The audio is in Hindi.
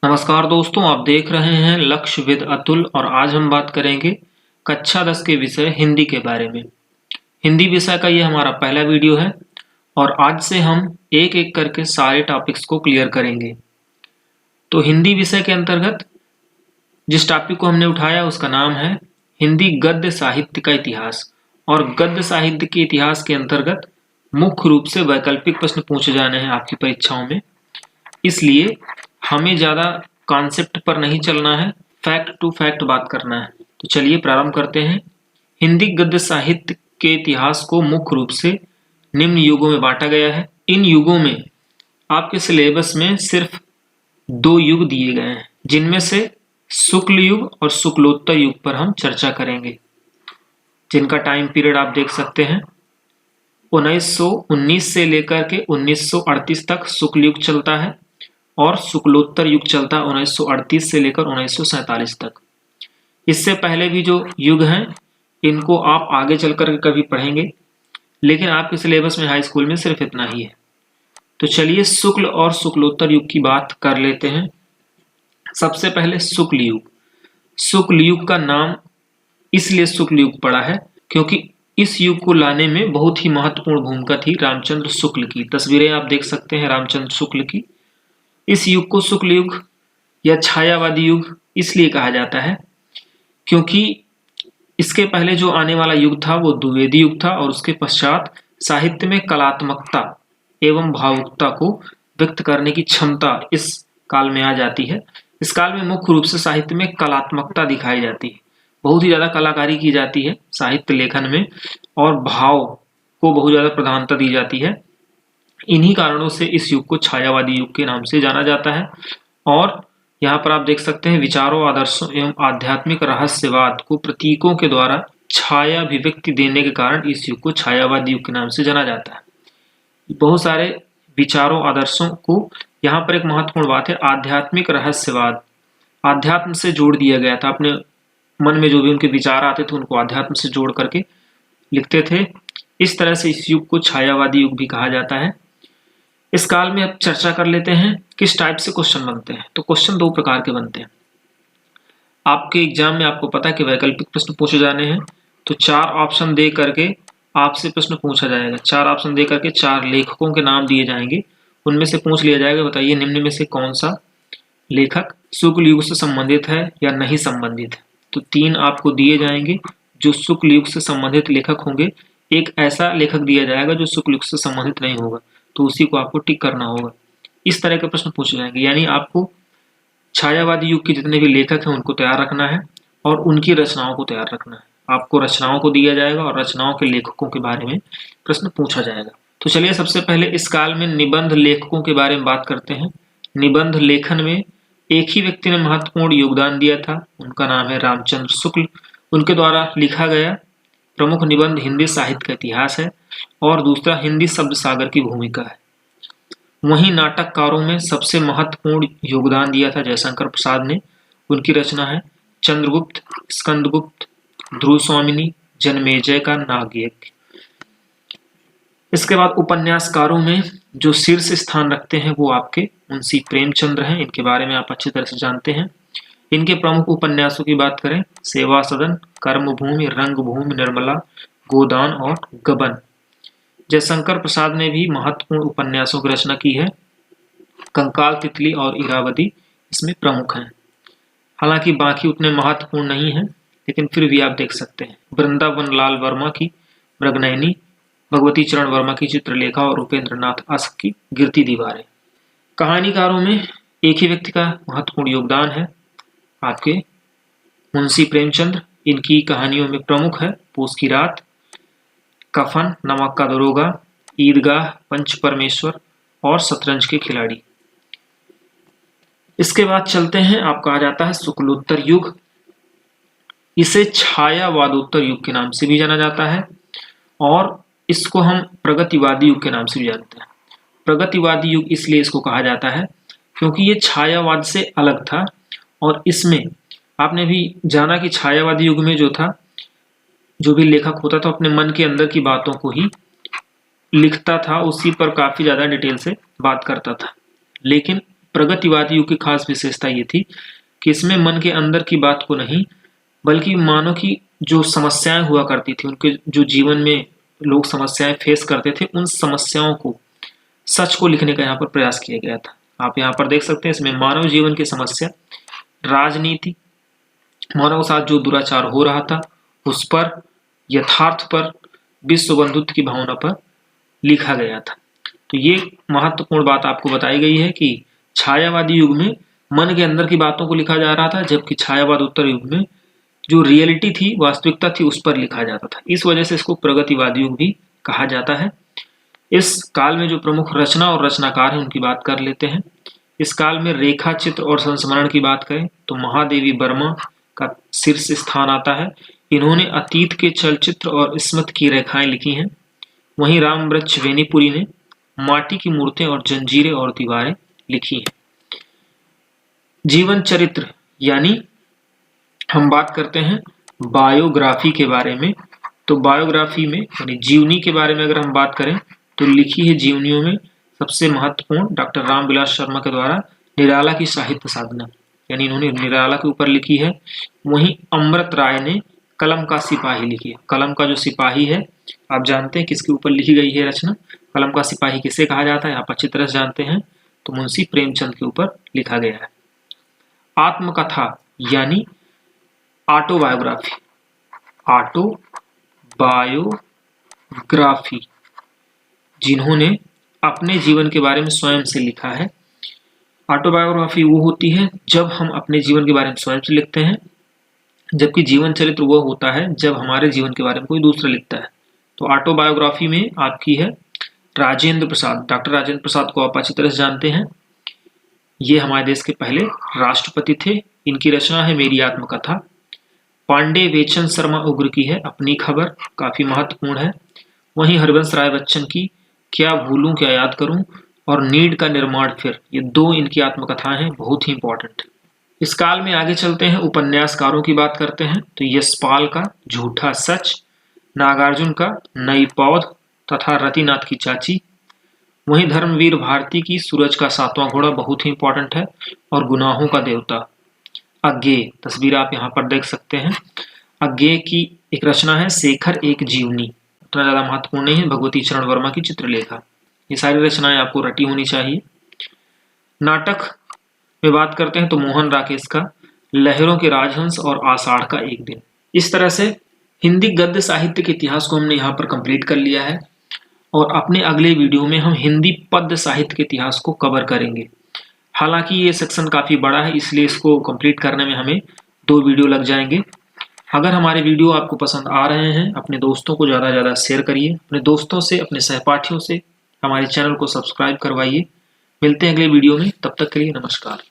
नमस्कार दोस्तों, आप देख रहे हैं लक्ष्य विद अतुल और आज हम बात करेंगे कक्षा 10 के विषय हिंदी के बारे में। हिंदी विषय का ये हमारा पहला वीडियो है और आज से हम एक एक करके सारे टॉपिक्स को क्लियर करेंगे। तो हिंदी विषय के अंतर्गत जिस टॉपिक को हमने उठाया उसका नाम है हिंदी गद्य साहित्य का इतिहास। और गद्य साहित्य के इतिहास के अंतर्गत मुख्य रूप से वैकल्पिक प्रश्न पूछे जाने हैं आपकी परीक्षाओं में, इसलिए हमें ज़्यादा कॉन्सेप्ट पर नहीं चलना है, फैक्ट टू फैक्ट बात करना है। तो चलिए प्रारंभ करते हैं। हिंदी गद्य साहित्य के इतिहास को मुख्य रूप से निम्न युगों में बांटा गया है। इन युगों में आपके सिलेबस में सिर्फ 2 युग दिए गए हैं, जिनमें से शुक्ल युग और शुक्लोत्तर युग पर हम चर्चा करेंगे, जिनका टाइम पीरियड आप देख सकते हैं 1919 से लेकर के 1938 तक शुक्ल युग चलता है और शुक्लोत्तर युग चलता है 1938 से लेकर 1947 तक। इससे पहले भी जो युग हैं इनको आप आगे चलकर के कभी पढ़ेंगे, लेकिन आपके सिलेबस में हाई स्कूल में सिर्फ इतना ही है। तो चलिए शुक्ल और शुक्लोत्तर युग की बात कर लेते हैं। सबसे पहले शुक्ल युग। शुक्ल युग का नाम इसलिए शुक्ल युग पड़ा है क्योंकि इस युग को लाने में बहुत ही महत्वपूर्ण भूमिका थी रामचंद्र शुक्ल की। तस्वीरें आप देख सकते हैं रामचंद्र शुक्ल की। इस युग को शुक्ल युग या छायावादी युग इसलिए कहा जाता है क्योंकि इसके पहले जो आने वाला युग था वो द्विवेदी युग था और उसके पश्चात साहित्य में कलात्मकता एवं भावुकता को व्यक्त करने की क्षमता इस काल में आ जाती है। इस काल में मुख्य रूप से साहित्य में कलात्मकता दिखाई जाती है, बहुत ही ज्यादा कलाकारी की जाती है साहित्य लेखन में और भाव को बहुत ज्यादा प्रधानता दी जाती है। इन्हीं कारणों से इस युग को छायावादी युग के नाम से जाना जाता है। और यहाँ पर आप देख सकते हैं विचारों, आदर्शों एवं आध्यात्मिक रहस्यवाद को प्रतीकों के द्वारा छाया अभिव्यक्ति देने के कारण इस युग को छायावादी युग के नाम से जाना जाता है। बहुत सारे विचारों, आदर्शों को यहाँ पर एक महत्वपूर्ण बात है आध्यात्मिक रहस्यवाद। आध्यात्म से जोड़ दिया गया था, अपने मन में जो भी उनके विचार आते थे उनको आध्यात्म से जोड़ करके लिखते थे। इस तरह से इस युग को छायावादी युग भी कहा जाता है। इस काल में अब चर्चा कर लेते हैं किस टाइप से क्वेश्चन बनते हैं। तो क्वेश्चन 2 प्रकार के बनते हैं। आपके एग्जाम में आपको पता है कि वैकल्पिक प्रश्न पूछे जाने हैं, तो 4 ऑप्शन दे करके आपसे प्रश्न पूछा जाएगा। 4 ऑप्शन दे करके 4 लेखकों के नाम दिए जाएंगे, उनमें से पूछ लिया जाएगा बताइए निम्न में से कौन सा लेखक शुक्ल युग से संबंधित है या नहीं संबंधित है। तो 3 आपको दिए जाएंगे जो शुक्ल युग से संबंधित लेखक होंगे। एक ऐसा लेखक दिया जाएगा जो शुक्ल युग से संबंधित नहीं होगा, तो उसी को आपको टिक करना होगा। इस तरह के प्रश्न पूछे जाएंगे, यानी आपको छायावादी युग के जितने भी लेखक हैं उनको तैयार रखना है और उनकी रचनाओं को तैयार रखना है। आपको रचनाओं को दिया जाएगा और रचनाओं के लेखकों के बारे में प्रश्न पूछा जाएगा। तो चलिए सबसे पहले इस काल में निबंध लेखकों के बारे में बात करते हैं। निबंध लेखन में एक ही व्यक्ति ने महत्वपूर्ण योगदान दिया था, उनका नाम है रामचंद्र शुक्ल। उनके द्वारा लिखा गया प्रमुख निबंध हिंदी साहित्य का इतिहास है और दूसरा हिंदी शब्द सागर की भूमिका है। वहीं नाटककारों में सबसे महत्वपूर्ण योगदान दिया था जयशंकर प्रसाद ने। उनकी रचना है चंद्रगुप्त, स्कंदगुप्त, ध्रुव स्वामिनी, जन्मेजय का नागयज्ञ। इसके बाद उपन्यासकारों में जो शीर्ष स्थान रखते हैं वो आपके मुंशी प्रेमचंद्र हैं। इनके बारे में आप अच्छी तरह से जानते हैं। इनके प्रमुख उपन्यासों की बात करें, सेवा सदन, कर्मभूमि, रंगभूमि, निर्मला, गोदान और गबन। जयशंकर प्रसाद ने भी महत्वपूर्ण उपन्यासों की रचना की है। कंकाल, तितली और इरावदी इसमें प्रमुख हैं। हालांकि बाकी उतने महत्वपूर्ण नहीं हैं, लेकिन फिर भी आप देख सकते हैं। वृंदावन लाल वर्मा की मृगनयनी, भगवती चरण वर्मा की चित्रलेखा और उपेंद्र नाथ आस्क की गिरती दीवारें। कहानीकारों में एक ही व्यक्ति का महत्वपूर्ण योगदान है, आपके मुंशी प्रेमचंद्र। इनकी कहानियों में प्रमुख है पूस की रात, कफन, नमक का दरोगा, ईदगाह, पंच परमेश्वर और शतरंज के खिलाड़ी। इसके बाद चलते हैं, आपका आ जाता है शुक्लोत्तर युग। इसे छायावादोत्तर युग के नाम से भी जाना जाता है और इसको हम प्रगतिवादी युग के नाम से भी जानते हैं। प्रगतिवादी युग इसलिए इसको कहा जाता है क्योंकि ये छायावाद से अलग था और इसमें आपने भी जाना कि छायावादी युग में जो था, जो भी लेखक होता था अपने मन के अंदर की बातों को ही लिखता था, उसी पर काफी ज्यादा डिटेल से बात करता था। लेकिन प्रगतिवादी युग की खास विशेषता ये थी कि इसमें मन के अंदर की बात को नहीं, बल्कि मानव की जो समस्याएं हुआ करती थी, उनके जो जीवन में लोग समस्याएं फेस करते थे, उन समस्याओं को, सच को लिखने का यहाँ पर प्रयास किया गया था। आप यहाँ पर देख सकते हैं, इसमें मानव जीवन की समस्या, राजनीति, मानव के साथ जो दुराचार हो रहा था उस पर, यथार्थ पर, विश्व बंधुत्व की भावना पर लिखा गया था। तो ये महत्वपूर्ण बात आपको बताई गई है कि छायावादी युग में मन के अंदर की बातों को लिखा जा रहा था, जबकि छायावाद उत्तर युग में जो रियलिटी थी, वास्तविकता थी, उस पर लिखा जाता था। इस वजह से इसको प्रगतिवादी युग भी कहा जाता है। इस काल में जो प्रमुख रचना और रचनाकार हैं उनकी बात कर लेते हैं। इस काल में रेखा चित्र और संस्मरण की बात करें तो महादेवी वर्मा का शीर्ष स्थान आता है। इन्होंने अतीत के चलचित्र और स्मृति की रेखाएं लिखी हैं। वहीं रामवृक्ष वेनीपुरी ने माटी की मूर्तें और जंजीरें और दीवारें लिखी हैं। जीवन चरित्र यानी हम बात करते हैं बायोग्राफी के बारे में। तो बायोग्राफी में यानी जीवनी के बारे में अगर हम बात करें तो लिखी है जीवनियों में सबसे महत्वपूर्ण डॉक्टर रामविलास शर्मा के द्वारा निराला की साहित्य साधना, यानी इन्होंने निराला के ऊपर लिखी है। वहीं अमृत राय ने कलम का सिपाही लिखी है। कलम का जो सिपाही है, आप जानते हैं किसके ऊपर लिखी गई है रचना? कलम का सिपाही किसे कहा जाता है आप अच्छी तरह से जानते हैं, तो मुंशी प्रेमचंद के ऊपर लिखा गया है। आत्मकथा यानी ऑटोबायोग्राफी, ऑटोबायोग्राफी जिन्होंने अपने जीवन के बारे में स्वयं से लिखा है। ऑटोबायोग्राफी वो होती है जब हम अपने जीवन के बारे में स्वयं से लिखते हैं, जबकि जीवन चरित्र वो होता है जब हमारे जीवन के बारे में कोई दूसरा लिखता है। तो ऑटोबायोग्राफी में आपकी है राजेंद्र प्रसाद। डॉक्टर राजेंद्र प्रसाद को आप अच्छी तरह से जानते हैं, ये हमारे देश के पहले राष्ट्रपति थे। इनकी रचना है मेरी आत्मकथा। पांडे वेचन शर्मा उग्र की है अपनी खबर, काफी महत्वपूर्ण है। वहीं हरिवंश राय बच्चन की क्या भूलूं क्या याद करूं और नीड का निर्माण फिर, ये दो इनकी आत्मकथाएं हैं, बहुत ही इंपॉर्टेंट। इस काल में आगे चलते हैं, उपन्यासकारों की बात करते हैं। तो यशपाल का झूठा सच, नागार्जुन का नई पौध तथा रतिनाथ की चाची। वहीं धर्मवीर भारती की सूरज का सातवां घोड़ा बहुत ही इंपॉर्टेंट है, और गुनाहों का देवता। अज्ञेय तस्वीर आप यहाँ पर देख सकते हैं। अज्ञेय की एक रचना है शेखर एक जीवनी, उतना ज्यादा महत्वपूर्ण नहीं है, भगवती चरण वर्मा की चित्रलेखा। ये सारी रचनाएं आपको रटी होनी चाहिए। नाटक में बात करते हैं तो मोहन राकेश का लहरों के राजहंस और आषाढ़ का एक दिन। इस तरह से हिंदी गद्य साहित्य के इतिहास को हमने यहाँ पर कंप्लीट कर लिया है, और अपने अगले वीडियो में हम हिंदी पद्य साहित्य के इतिहास को कवर करेंगे। हालांकि ये सेक्शन काफी बड़ा है, इसलिए इसको कंप्लीट करने में हमें 2 वीडियो लग जाएंगे। अगर हमारे वीडियो आपको पसंद आ रहे हैं, अपने दोस्तों को ज़्यादा से ज़्यादा शेयर करिए, अपने दोस्तों से, अपने सहपाठियों से हमारे चैनल को सब्सक्राइब करवाइए। मिलते हैं अगले वीडियो में, तब तक के लिए नमस्कार।